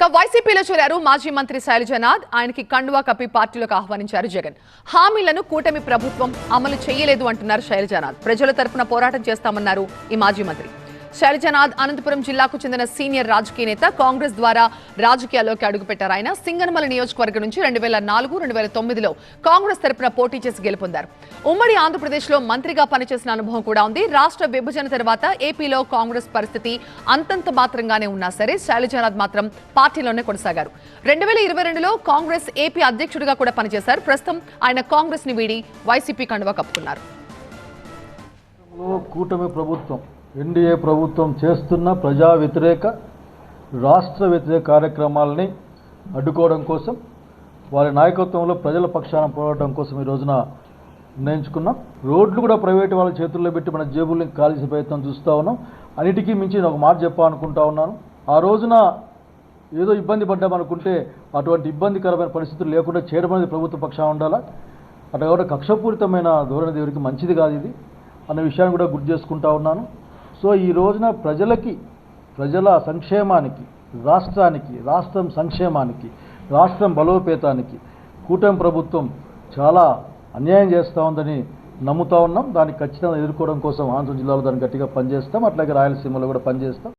వైసీపీలో చేరారు మాజీ మంత్రి శైలజనాథ్. ఆయనకి కండువా కప్పి పార్టీలోకి ఆహ్వానించారు జగన్. హామీలను కూటమి ప్రభుత్వం అమలు చేయలేదు అంటున్నారు శైలజనాథ్. ప్రజల తరపున పోరాటం చేస్తామన్నారు ఈ మాజీ మంత్రి. శైలజనాథ్ అనంతపురం జిల్లాకు చెందిన సీనియర్ రాజకీయ నేత. కాంగ్రెస్ ద్వారా రాజకీయాల్లోకి అడుగుపెట్టారు. ఆయన సింగనమల నియోజకవర్గం నుంచి 2004-2009లో కాంగ్రెస్ తరపున పోటీ చేసి గెలుపొందారు. ఉమ్మడి ఆంధ్రప్రదేశ్లో మంత్రిగా పనిచేసిన అనుభవం కూడా ఉంది. రాష్ట్ర విభజన తర్వాత ఏపీలో కాంగ్రెస్ పరిస్థితి అంతంత మాత్రంగానే ఉన్నా సరే శైలజనాథ్ మాత్రం పార్టీలోనే కొనసాగారు. 2022లో కాంగ్రెస్ ఏపీ అధ్యక్షుడిగా కూడా పనిచేశారు. ప్రస్తుతం ఆయన కాంగ్రెస్ ని వీడి వైసీపీ కండువా కప్పుకున్నారు. కూటమి ప్రభుత్వం ఎన్డీఏ ప్రభుత్వం చేస్తున్న ప్రజా వ్యతిరేక రాష్ట్ర వ్యతిరేక కార్యక్రమాలని అడ్డుకోవడం కోసం వారి నాయకత్వంలో ప్రజల పక్షాన పోరాటం కోసం ఈ రోజున నిర్ణయించుకున్నాం. రోడ్లు కూడా ప్రైవేటు వాళ్ళ చేతుల్లో పెట్టి మన జేబుల్ని కాల్చే ప్రయత్నం చూస్తూ ఉన్నాం. అన్నిటికీ మించి నేను ఒక మాట చెప్పాలనుకుంటా ఉన్నాను. ఆ రోజున ఏదో ఇబ్బంది పడ్డామనుకుంటే అటువంటి ఇబ్బందికరమైన పరిస్థితులు లేకుండా చేయడం అనేది ప్రభుత్వ పక్షాన ఉండాలా. అట్లా కూడా కక్షపూరితమైన ధోరణి దేవుడికి మంచిది కాదు ఇది అన్న విషయాన్ని కూడా గుర్తు చేసుకుంటా ఉన్నాను. సో ఈ రోజున ప్రజల సంక్షేమానికి, రాష్ట్రం సంక్షేమానికి, రాష్ట్రం బలోపేతానికి కూటమి ప్రభుత్వం చాలా అన్యాయం చేస్తూ ఉందని నమ్ముతా ఉన్నాం. దాన్ని ఖచ్చితంగా ఎదుర్కోవడం కోసం ఆంధ్ర జిల్లాలో దాన్ని గట్టిగా పనిచేస్తాం. అట్లాగే రాయలసీమలో కూడా పనిచేస్తాం.